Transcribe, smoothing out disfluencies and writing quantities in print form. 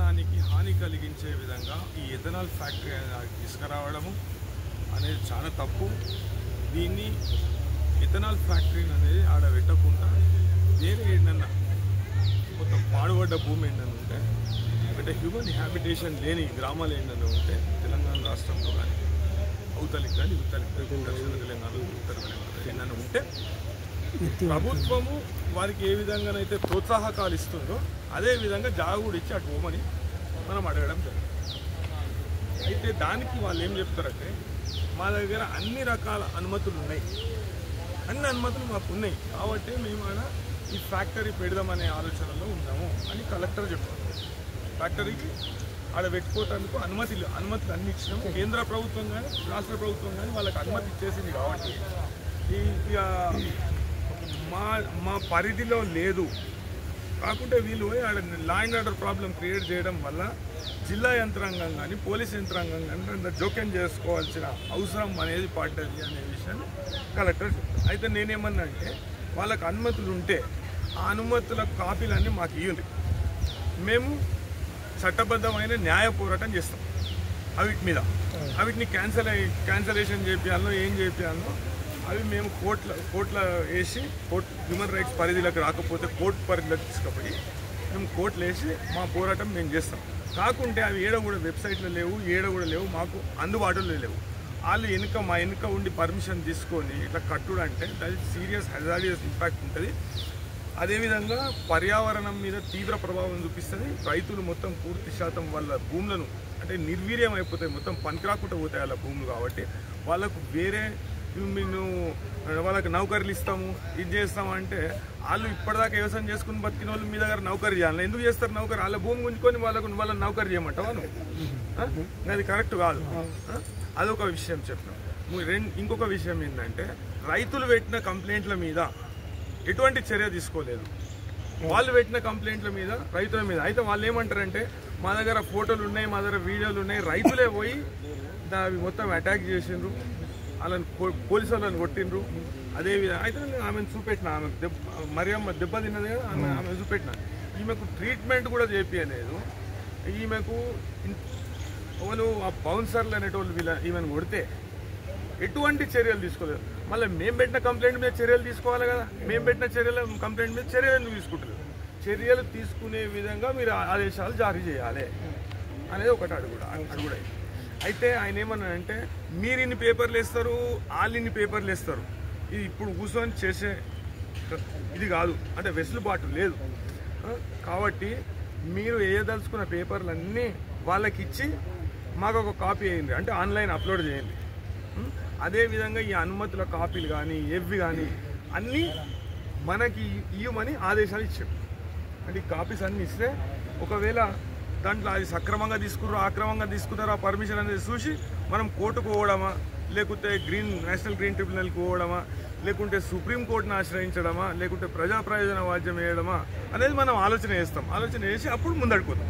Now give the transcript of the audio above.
పర్యావరణానికి హాని కలిగించే విధంగా ఈ ఎథనాల్ ఫ్యాక్టరీ తీసుకురావడము అనేది చాలా తప్పు. దీన్ని ఎథనాల్ ఫ్యాక్టరీని అనేది ఆడ పెట్టకుండా వేరే ఏంటన్నా మొత్తం పాడుబడ్డ భూమి ఏంటన్నా ఉంటే, అంటే హ్యూమన్ హ్యాబిటేషన్ లేని గ్రామాలు ఏంటన్నా ఉంటే తెలంగాణ రాష్ట్రంలో కానీ అవతలికి కానీ దక్షిణ తెలంగాణలో ఉత్తర తెలంగాణలో ఏంటన్నా ఉంటే ప్రభుత్వము వారికి ఏ విధంగానైతే ప్రోత్సాహకాలు ఇస్తుందో అదే విధంగా జాగుడు ఇచ్చి అటు పోమని మనం అడగడం జరుగుతుంది. అయితే దానికి వాళ్ళు ఏం చెప్తారంటే మా దగ్గర అన్ని రకాల అనుమతులు ఉన్నాయి, అన్ని అనుమతులు మాకు ఉన్నాయి కాబట్టి మేము ఆడ ఈ ఫ్యాక్టరీ పెడదామనే ఆలోచనలో ఉన్నాము అని కలెక్టర్ చెప్పారు. ఫ్యాక్టరీకి ఆడ పెట్టుకోవటానికి అనుమతులు అన్ని ఇచ్చినాము. కేంద్ర ప్రభుత్వం కానీ రాష్ట్ర ప్రభుత్వం కానీ వాళ్ళకి అనుమతి ఇచ్చేసింది కాబట్టి మా పరిధిలో లేదు. కాకుంటే వీళ్ళు ఆడ law and order problem create చేయడం వల్ల జిల్లా యంత్రాంగం కానీ పోలీస్ యంత్రాంగం కానీ జోక్యం చేసుకోవాల్సిన అవసరం అనేది పడ్డది అనే విషయాన్ని కలెక్టర్ చెప్తారు. అయితే నేనేమన్నా అంటే వాళ్ళకి అనుమతులు ఉంటే ఆ అనుమతుల కాపీలన్నీ మాకు ఇవ్వండి, మేము చట్టబద్ధమైన న్యాయ పోరాటం చేస్తాం. అవిటి మీద అవిటిని క్యాన్సలేషన్ చేయాలో ఏం చేయాలో అవి మేము కోర్టులో వేసి హ్యూమన్ రైట్స్ పరిధిలోకి రాకపోతే కోర్టు పరిధిలోకి తీసుకుపోయి మేము కోర్టులో వేసి మా పోరాటం మేము చేస్తాం. కాకుంటే అవి ఏడ కూడా వెబ్సైట్లో లేవు, ఏడ కూడా లేవు, మాకు అందుబాటులో లేవు. వాళ్ళు మా వెనుక ఉండి పర్మిషన్ తీసుకొని ఇట్లా కట్టుడు అంటే అది సీరియస్ హజారియస్ ఇంపాక్ట్ ఉంటుంది. అదేవిధంగా పర్యావరణం మీద తీవ్ర ప్రభావం చూపిస్తుంది. రైతులు మొత్తం పూర్తి శాతం వాళ్ళ భూములను అంటే నిర్వీర్యం అయిపోతాయి, మొత్తం పనికిరాకుండా పోతాయి వాళ్ళ భూములు. కాబట్టి వాళ్ళకు వేరే వాళ్ళకి నౌకర్లు ఇస్తాము ఇది చేస్తామంటే వాళ్ళు ఇప్పటిదాకా వ్యవసాయం చేసుకుని బతికిన వాళ్ళు మీ దగ్గర నౌకరీ చేయాలి. ఎందుకు చేస్తారు నౌకరీ? వాళ్ళ భూమి గుంజుకొని వాళ్ళని నౌకరీ చేయమంటావా నువ్వు? అది కరెక్ట్ కాదు. అదొక విషయం చెప్పినాం. ఇంకొక విషయం ఏంటంటే రైతులు పెట్టిన కంప్లైంట్ల మీద ఎటువంటి చర్య తీసుకోలేదు. వాళ్ళు పెట్టిన కంప్లైంట్ల మీద రైతుల మీద అయితే వాళ్ళు ఏమంటారంటే మా దగ్గర ఫోటోలు ఉన్నాయి, మా దగ్గర వీడియోలు ఉన్నాయి, రైతులే పోయి అవి మొత్తం అటాక్ చేసిండ్రు, వాళ్ళని పోలీసు వాళ్ళని కొట్టిండ్రు. అదేవిధంగా అయితే నేను ఆమెను చూపెట్టిన, ఆమెకు మరియమ్మ దెబ్బ తిన్నది కదా, ఆమె చూపెట్టిన. ఈమెకు ట్రీట్మెంట్ కూడా చేపియలేదు. ఈమెకు వాళ్ళు ఆ బౌన్సర్లు అనేటోళ్ళు ఈమెను కొడితే ఎటువంటి చర్యలు తీసుకోలేదు. మళ్ళీ మేము పెట్టిన కంప్లైంట్ మీద చర్యలు తీసుకోవాలి కదా, మేము పెట్టిన కంప్లైంట్ మీద చర్యలు తీసుకుంటారు. చర్యలు తీసుకునే విధంగా మీరు ఆదేశాలు జారీ చేయాలి అనేది ఒకటి అడుగుడు. అయితే ఆయన ఏమన్నాడంటే మీరు ఇన్ని పేపర్లు వేస్తారు, వాళ్ళు ఇన్ని పేపర్లు వేస్తారు, ఇది ఇప్పుడు కూర్చొని చేసే ఇది కాదు, అంటే వెసులుబాటు లేదు. కాబట్టి మీరు వేయదలుచుకున్న పేపర్లన్నీ వాళ్ళకి ఇచ్చి మాకు ఒక కాపీ అయ్యింది అంటే ఆన్లైన్ అప్లోడ్ చేయండి. అదేవిధంగా ఈ అనుమతుల కాపీలు కానీ ఎవ్వి కానీ అన్నీ మనకి ఇవ్వమని ఆదేశాలు ఇచ్చాడు. అంటే ఈ కాపీస్ అన్నీ ఇస్తే ఒకవేళ దాంట్లో అది సక్రమంగా తీసుకున్నారో అక్రమంగా తీసుకున్నారో ఆ పర్మిషన్ అనేది చూసి మనం కోర్టుకు పోవడమా, లేకుంటే నేషనల్ గ్రీన్ ట్రిబ్యునల్కి పోవడమా, లేకుంటే సుప్రీంకోర్టును ఆశ్రయించడమా, లేకుంటే ప్రజా ప్రయోజన వాద్యం వేయడమా అనేది మనం ఆలోచన చేస్తాం. ఆలోచన చేసి అప్పుడు ముందడుకోతాం.